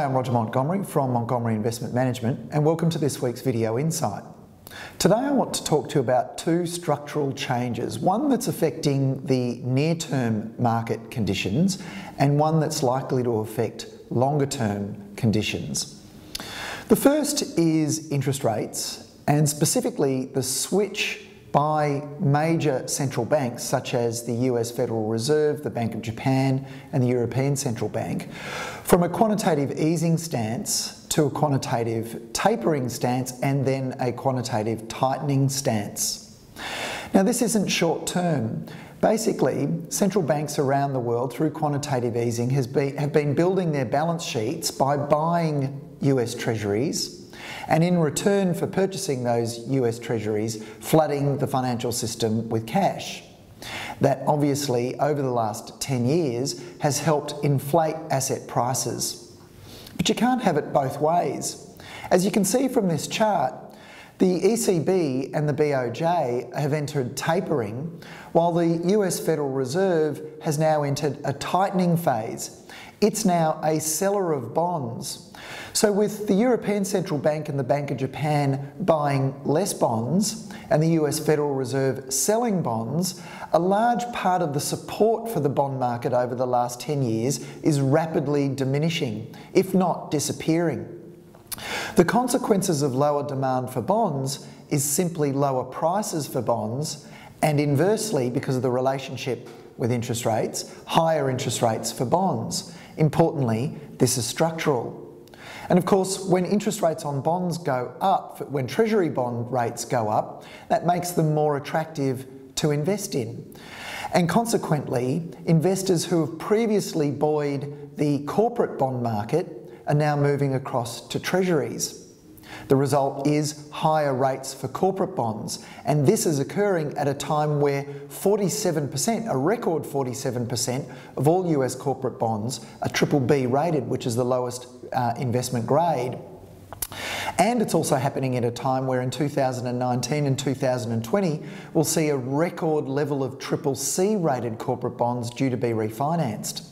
I'm Roger Montgomery from Montgomery Investment Management, and welcome to this week's Video Insight. Today I want to talk to you about two structural changes, one that's affecting the near-term market conditions and one that's likely to affect longer-term conditions. The first is interest rates, and specifically the switch by major central banks such as the US Federal Reserve, the Bank of Japan and the European Central Bank from a quantitative easing stance to a quantitative tapering stance and then a quantitative tightening stance. Now this isn't short term. Basically, central banks around the world through quantitative easing have been building their balance sheets by buying US Treasuries, and in return for purchasing those US Treasuries, flooding the financial system with cash. That obviously over the last 10 years has helped inflate asset prices. But you can't have it both ways. As you can see from this chart, the ECB and the BOJ have entered tapering, while the US Federal Reserve has now entered a tightening phase. It's now a seller of bonds. So with the European Central Bank and the Bank of Japan buying less bonds and the US Federal Reserve selling bonds, a large part of the support for the bond market over the last 10 years is rapidly diminishing, if not disappearing. The consequences of lower demand for bonds is simply lower prices for bonds, and inversely, because of the relationship with interest rates, higher interest rates for bonds. Importantly, this is structural. And of course, when interest rates on bonds go up, when Treasury bond rates go up, that makes them more attractive to invest in. And consequently, investors who have previously buoyed the corporate bond market are now moving across to Treasuries. The result is higher rates for corporate bonds, and this is occurring at a time where 47%, a record 47% of all US corporate bonds are BBB rated, which is the lowest investment grade. And it's also happening at a time where in 2019 and 2020 we'll see a record level of CCC rated corporate bonds due to be refinanced.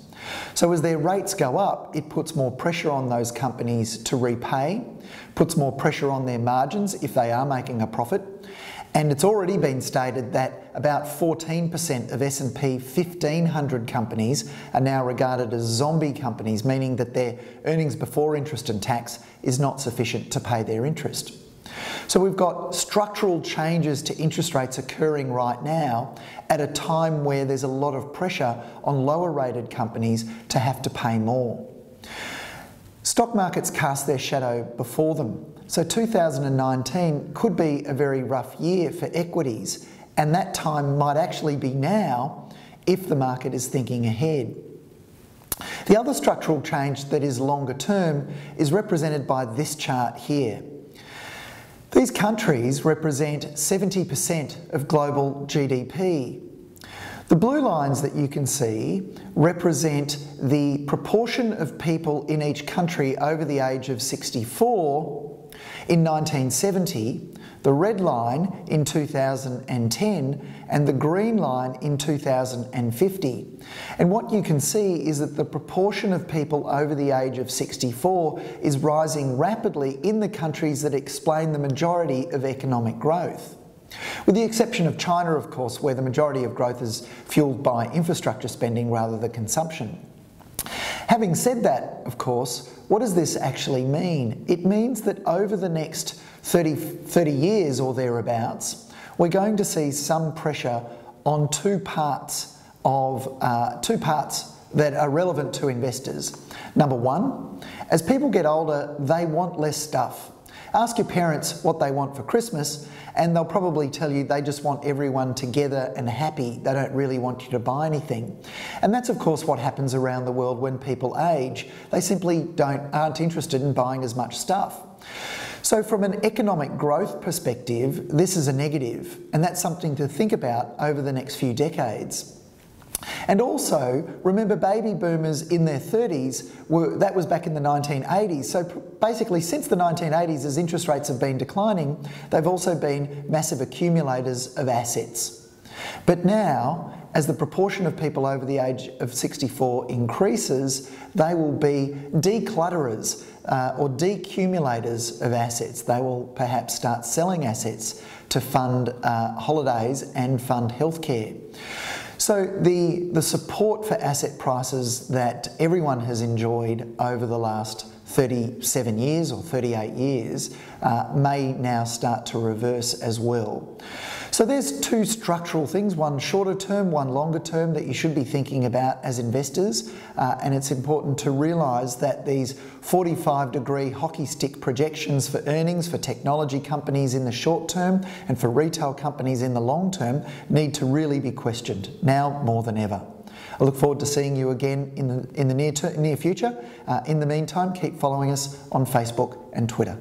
So as their rates go up, it puts more pressure on those companies to repay, puts more pressure on their margins if they are making a profit, and it's already been stated that about 14% of S&P 1500 companies are now regarded as zombie companies, meaning that their earnings before interest and tax is not sufficient to pay their interest. So we've got structural changes to interest rates occurring right now at a time where there's a lot of pressure on lower rated companies to have to pay more. Stock markets cast their shadow before them. So 2019 could be a very rough year for equities, and that time might actually be now if the market is thinking ahead. The other structural change that is longer term is represented by this chart here. These countries represent 70% of global GDP. The blue lines that you can see represent the proportion of people in each country over the age of 64 in 1970, the red line in 2010, and the green line in 2050. And what you can see is that the proportion of people over the age of 64 is rising rapidly in the countries that explain the majority of economic growth. With the exception of China, of course, where the majority of growth is fueled by infrastructure spending rather than consumption. Having said that, of course, what does this actually mean? It means that over the next 30 years or thereabouts, we're going to see some pressure on two parts that are relevant to investors. Number one, as people get older, they want less stuff. Ask your parents what they want for Christmas and they'll probably tell you they just want everyone together and happy. They don't really want you to buy anything. And that's of course what happens around the world when people age. They simply aren't interested in buying as much stuff. So from an economic growth perspective, this is a negative, and that's something to think about over the next few decades. And also, remember baby boomers in their 30s, that was back in the 1980s. So basically since the 1980s, as interest rates have been declining, they've also been massive accumulators of assets. But now, as the proportion of people over the age of 64 increases, they will be declutterers or decumulators of assets. They will perhaps start selling assets to fund holidays and fund healthcare. So the support for asset prices that everyone has enjoyed over the last 37 years or 38 years may now start to reverse as well. So there's two structural things, one shorter term, one longer term, that you should be thinking about as investors, and it's important to realise that these 45-degree hockey stick projections for earnings for technology companies in the short term and for retail companies in the long term need to really be questioned, now more than ever. I look forward to seeing you again in the near future. In the meantime, keep following us on Facebook and Twitter.